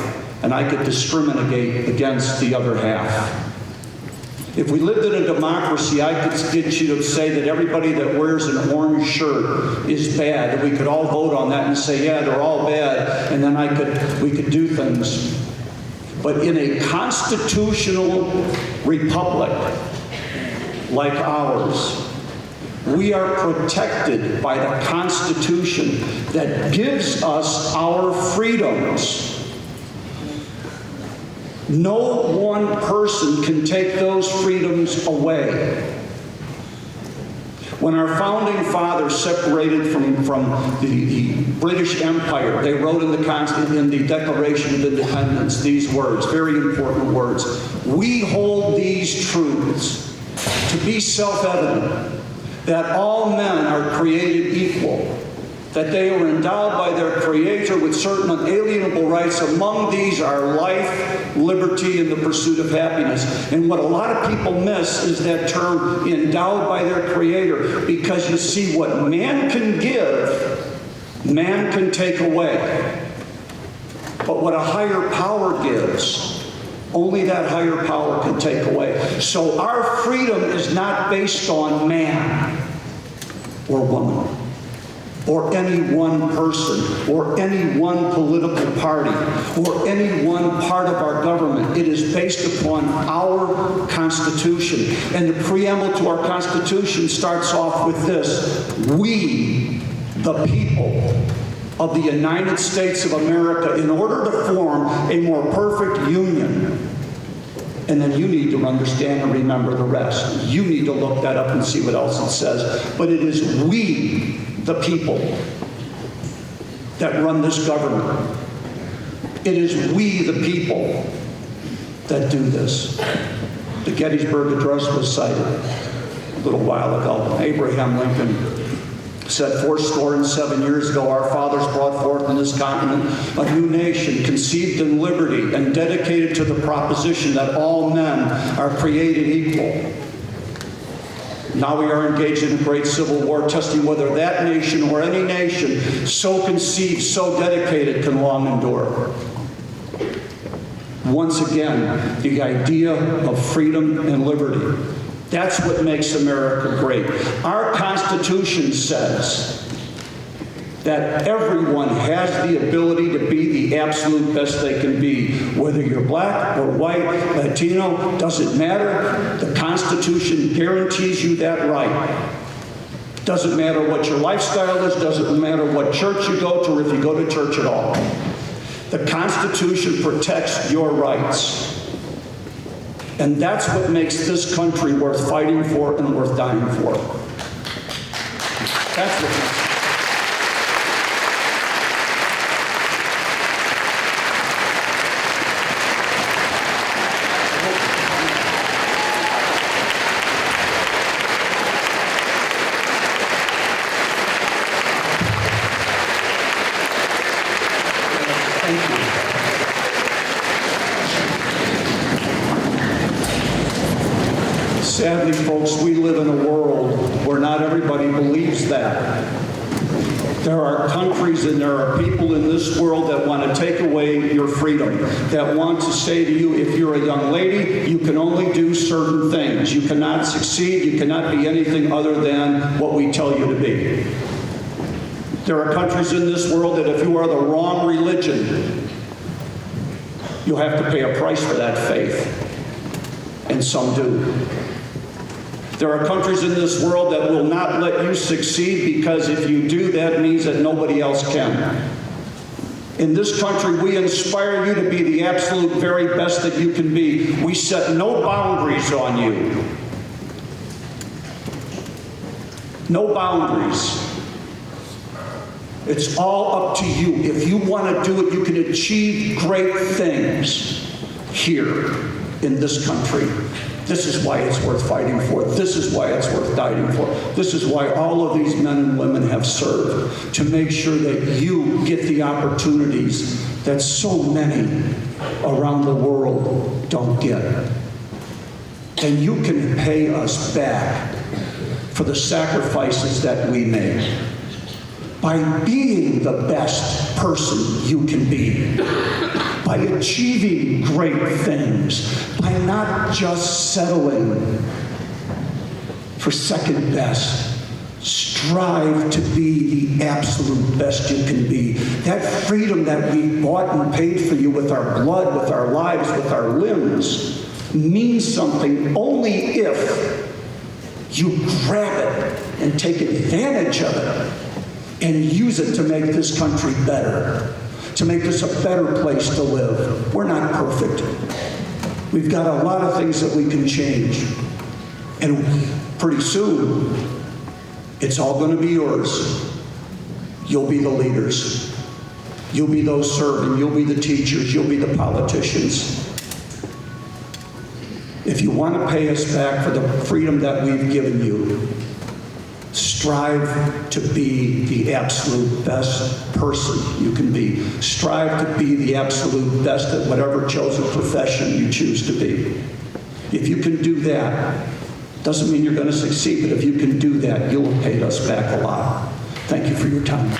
and I could discriminate against the other half. If we lived in a democracy, I could get you to say that everybody that wears an orange shirt is bad, and we could all vote on that and say, "Yeah, they're all bad," and then we could do things. But in a constitutional republic like ours, we are protected by the Constitution that gives us our freedoms. No one person can take those freedoms away. When our founding fathers separated from the British Empire, they wrote in the Declaration of Independence these words, very important words: "We hold these truths to be self-evident, that all men are created equal, that they are endowed by their Creator with certain unalienable rights. Among these are life, liberty, and the pursuit of happiness." And what a lot of people miss is that term, endowed by their Creator, because you see, what man can give, man can take away. But what a higher power gives, only that higher power can take away. So our freedom is not based on man. or woman, or any one person, or any one political party, or any one part of our government. It is based upon our Constitution. And the preamble to our Constitution starts off with this: we, the people of the United States of America, in order to form a more perfect union. And then you need to understand and remember the rest. You need to look that up and see what else it says. But it is we, the people, that run this government. It is we, the people, that do this. The Gettysburg Address was cited a little while ago. Abraham Lincoln said, 7 years ago, our fathers brought forth in this continent a new nation, conceived in liberty and dedicated to the proposition that all men are created equal. Now we are engaged in a great civil war, testing whether that nation or any nation so conceived, so dedicated, can long endure. Once again, the idea of freedom and liberty. That's what makes America great. Our Constitution says that everyone has the ability to be the absolute best they can be. Whether you're black or white, Latino, doesn't matter. The Constitution guarantees you that right. Doesn't matter what your lifestyle is, doesn't matter what church you go to, or if you go to church at all. The Constitution protects your rights. And that's what makes this country worth fighting for and worth dying for. That's what makes it. Sadly, folks, we live in a world where not everybody believes that. There are countries and there are people in this world that want to take away your freedom, that want to say to you, if you're a young lady, you can only do certain things. You cannot succeed. You cannot be anything other than what we tell you to be. There are countries in this world that if you are the wrong religion, you'll have to pay a price for that faith. And some do. There are countries in this world that will not let you succeed because if you do, that means that nobody else can. In this country, we inspire you to be the absolute very best that you can be. We set no boundaries on you. No boundaries. It's all up to you. If you want to do it, you can achieve great things here in this country. This is why it's worth fighting for. This is why it's worth dying for. This is why all of these men and women have served, to make sure that you get the opportunities that so many around the world don't get. And you can pay us back for the sacrifices that we made by being the best person you can be, by achieving great things, by not just settling for second best. Strive to be the absolute best you can be. That freedom that we bought and paid for you with our blood, with our lives, with our limbs, means something only if you grab it and take advantage of it and use it to make this country better, to make this a better place to live. We're not perfect. We've got a lot of things that we can change. And pretty soon, it's all going to be yours. You'll be the leaders. You'll be those serving. You'll be the teachers. You'll be the politicians. If you want to pay us back for the freedom that we've given you, strive to be the absolute best person you can be. Strive to be the absolute best at whatever chosen profession you choose to be. If you can do that, doesn't mean you're going to succeed, but if you can do that, you'll have paid us back a lot. Thank you for your time.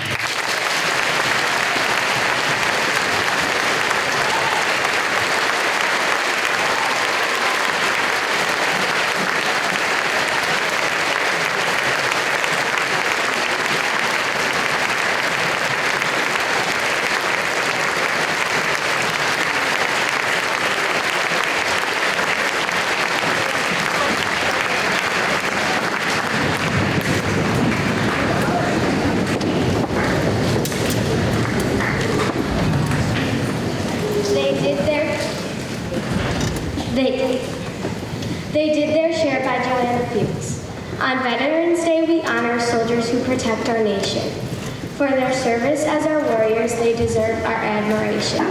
They did their share by Joanna Fuchs. On Veterans Day, we honor soldiers who protect our nation. For their service as our warriors, they deserve our admiration.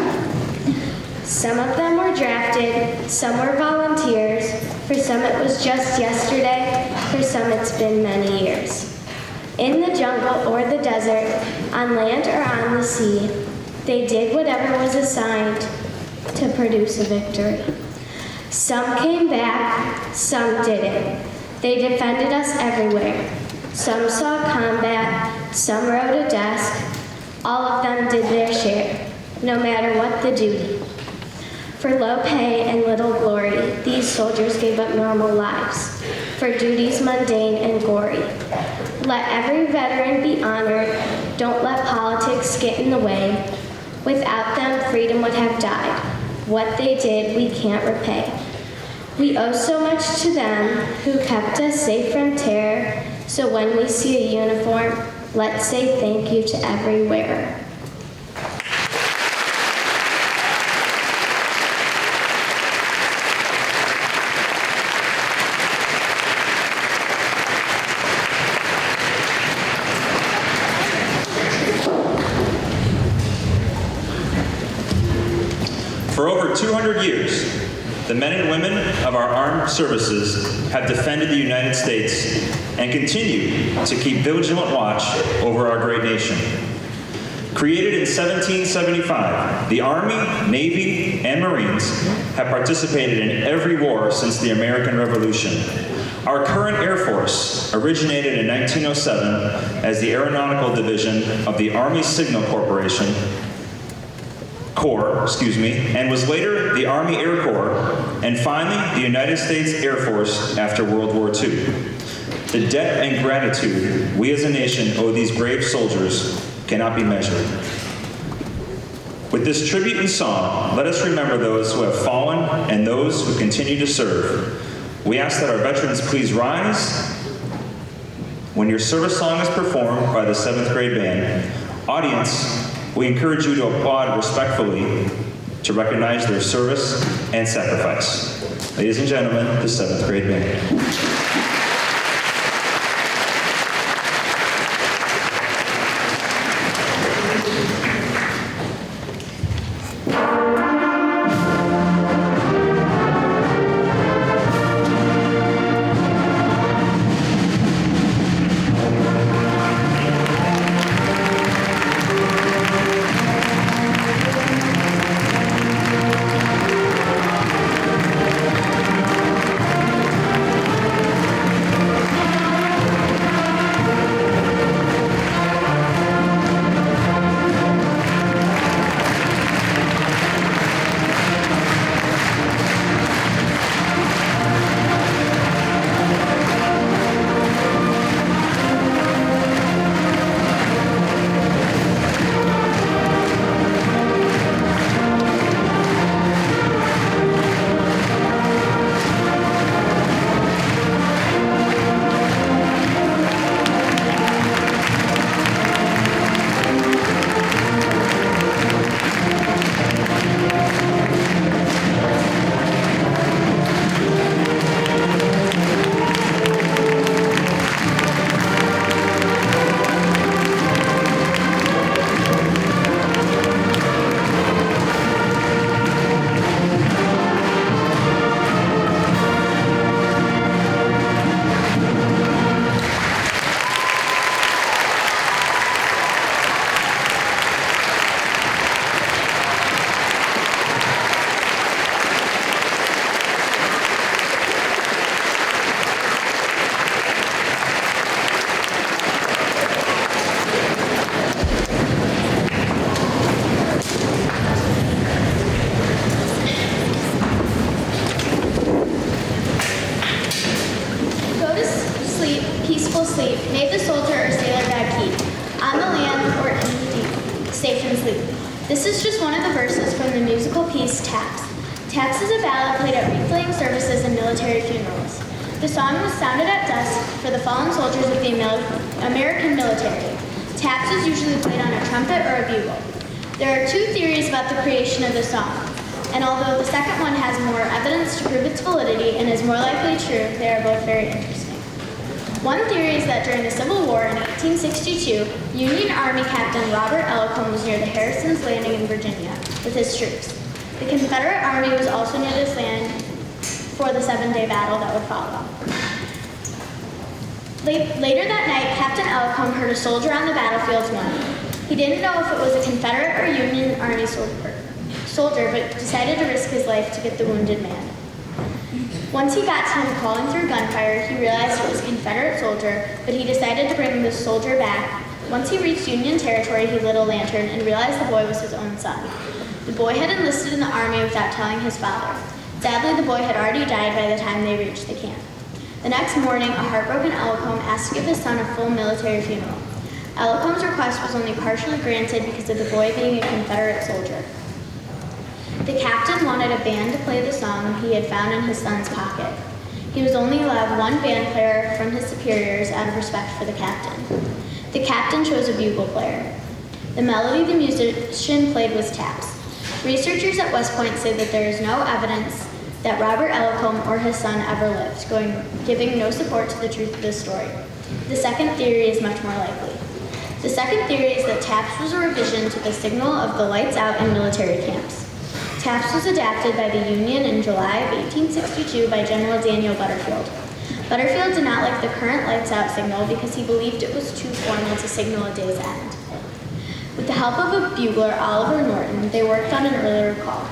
Some of them were drafted, some were volunteers. For some it was just yesterday, for some it's been many years. In the jungle or the desert, on land or on the sea, they did whatever was assigned to produce a victory. Some came back, some didn't. They defended us everywhere. Some saw combat, some rode a desk. All of them did their share, no matter what the duty. For low pay and little glory, these soldiers gave up normal lives, for duties mundane and gory. Let every veteran be honored, don't let politics get in the way. Without them, freedom would have died. What they did, we can't repay. We owe so much to them who kept us safe from terror, so when we see a uniform, let's say thank you to every wearer. For over 200 years, the men and women of our armed services have defended the United States and continue to keep vigilant watch over our great nation. Created in 1775, the Army, Navy, and Marines have participated in every war since the American Revolution. Our current Air Force originated in 1907 as the Aeronautical Division of the Army Signal Corps, and was later the Army Air Corps, and finally the United States Air Force after World War II. The debt and gratitude we as a nation owe these brave soldiers cannot be measured. With this tribute and song, let us remember those who have fallen and those who continue to serve. We ask that our veterans please rise when your service song is performed by the 7th grade band. Audience, we encourage you to applaud respectfully to recognize their service and sacrifice. Ladies and gentlemen, the 7th grade band. This is just one of the verses from the musical piece Taps. Taps is a ballad played at wreath-laying services and military funerals. The song was sounded at dusk for the fallen soldiers of the American military. Taps is usually played on a trumpet or a bugle. There are two theories about the creation of the song. And although the second one has more evidence to prove its validity and is more likely true, they are both very interesting. One theory is that during the Civil War in 1862, Union Army Captain Robert Ellacombe was near the Harrison's Landing in Virginia with his troops. The Confederate Army was also near this land for the 7-day battle that would follow. Later that night, Captain Ellacombe heard a soldier on the battlefield moaning. He didn't know if it was a Confederate or Union Army soldier, but decided to risk his life to get the wounded man. Once he got to him calling through gunfire, he realized it was a Confederate soldier, but he decided to bring the soldier back. Once he reached Union territory, he lit a lantern and realized the boy was his own son. The boy had enlisted in the army without telling his father. Sadly, the boy had already died by the time they reached the camp. The next morning, a heartbroken Ellacombe asked to give his son a full military funeral. Ellacombe's request was only partially granted because of the boy being a Confederate soldier. The captain wanted a band to play the song he had found in his son's pocket. He was only allowed one band player from his superiors out of respect for the captain. The captain chose a bugle player. The melody the musician played was taps. Researchers at West Point say that there is no evidence that Robert Ellacombe or his son ever lived, giving no support to the truth of this story. The second theory is much more likely. The second theory is that taps was a revision to the signal of the lights out in military camps. Taps was adapted by the Union in July of 1862 by General Daniel Butterfield. Butterfield did not like the current lights out signal because he believed it was too formal to signal a day's end. With the help of a bugler, Oliver Norton, they worked on an earlier call.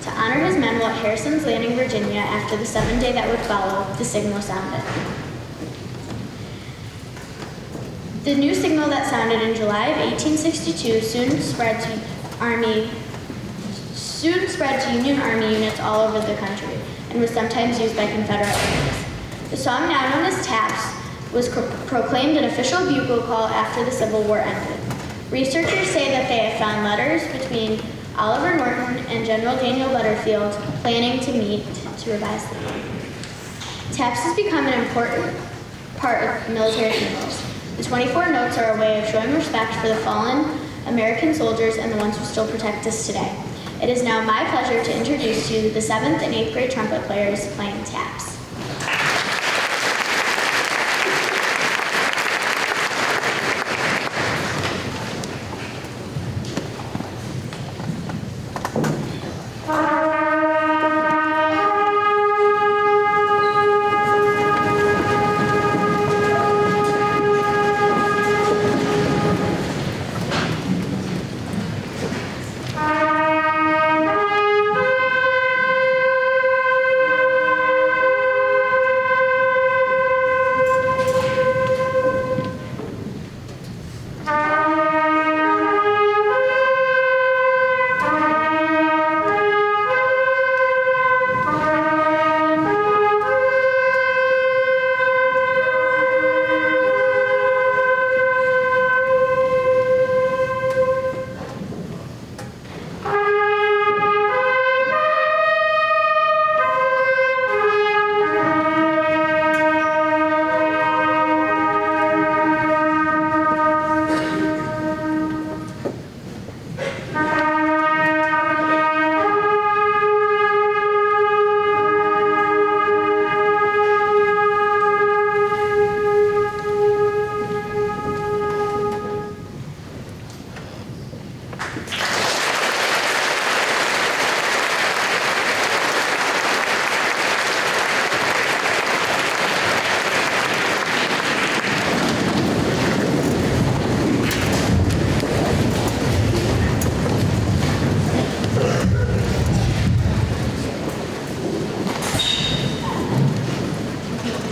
To honor his men while at Harrison's Landing, Virginia, after the 7-day that would follow, the signal sounded. The new signal that sounded in July of 1862 soon spread to Union Army units all over the country and was sometimes used by Confederate armies. The song, now known as Taps, was proclaimed an official bugle call after the Civil War ended. Researchers say that they have found letters between Oliver Norton and General Daniel Butterfield planning to meet to revise the song. Taps has become an important part of military funerals. The 24 notes are a way of showing respect for the fallen American soldiers and the ones who still protect us today. It is now my pleasure to introduce you to the 7th and 8th grade trumpet players playing taps.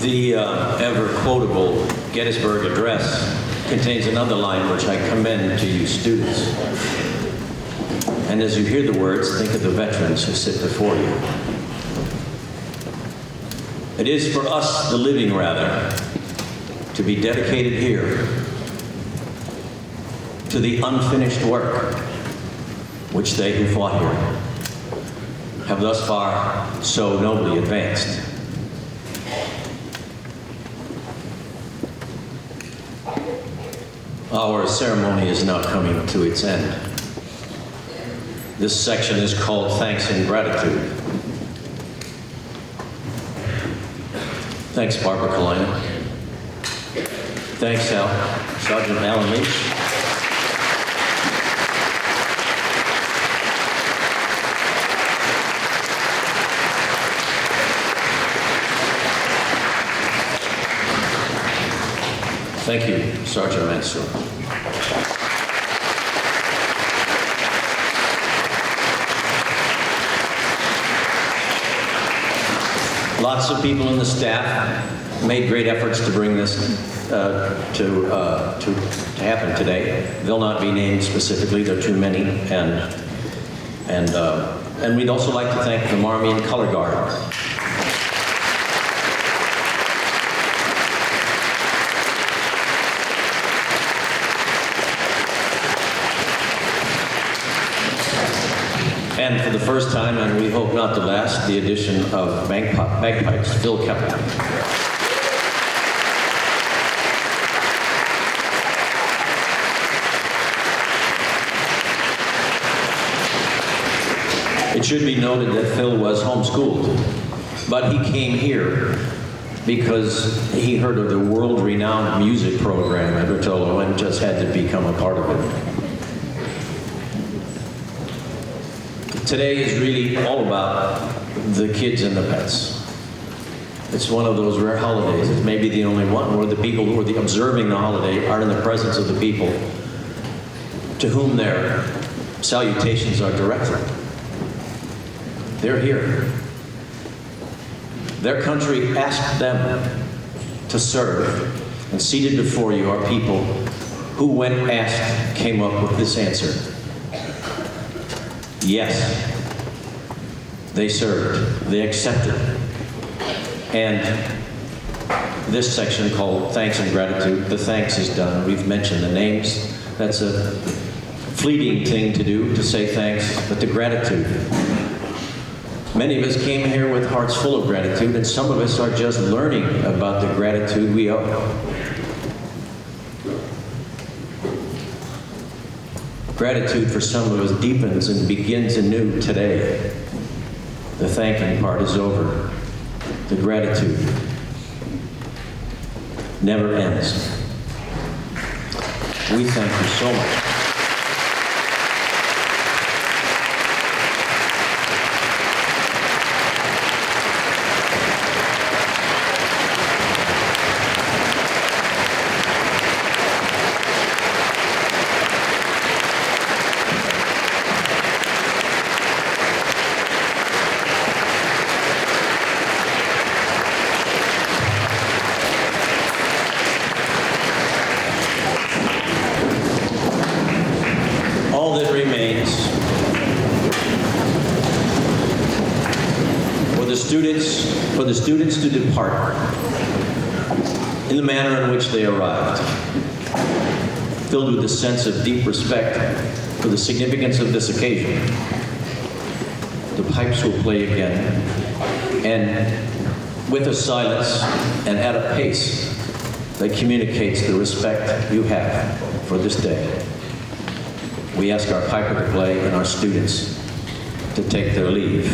The ever-quotable Gettysburg Address contains another line which I commend to you students. And as you hear the words, think of the veterans who sit before you. It is for us, the living rather, to be dedicated here to the unfinished work which they who fought here have thus far so nobly advanced. Our ceremony is now coming to its end. This section is called Thanks and Gratitude. Thanks, Barbara Kalina. Thanks, Sergeant Alan Lynch. Thank you, Sergeant Mansour. Lots of people in the staff made great efforts to bring this to happen today. They'll not be named specifically; there are too many, and we'd also like to thank the Marmion Color Guard. And for the first time, and we hope not the last, the addition of bagpipes, Phil Kepler. It should be noted that Phil was homeschooled, but he came here because he heard of the world-renowned music program at Rotolo and just had to become a part of it. Today is really all about the kids and the pets. It's one of those rare holidays. It's maybe the only one where the people who are observing the holiday are in the presence of the people to whom their salutations are directed. They're here. Their country asked them to serve, and seated before you are people who, when asked, came up with this answer. Yes, they served, they accepted. And this section called Thanks and Gratitude, the thanks is done. We've mentioned the names. That's a fleeting thing to do, to say thanks, but the gratitude. Many of us came here with hearts full of gratitude, and some of us are just learning about the gratitude we owe. Gratitude for some of us deepens and begins anew today. The thanking part is over. The gratitude never ends. We thank you so much. For the students to depart in the manner in which they arrived, filled with a sense of deep respect for the significance of this occasion. The pipes will play again, and with a silence and at a pace that communicates the respect you have for this day. We ask our piper to play and our students to take their leave.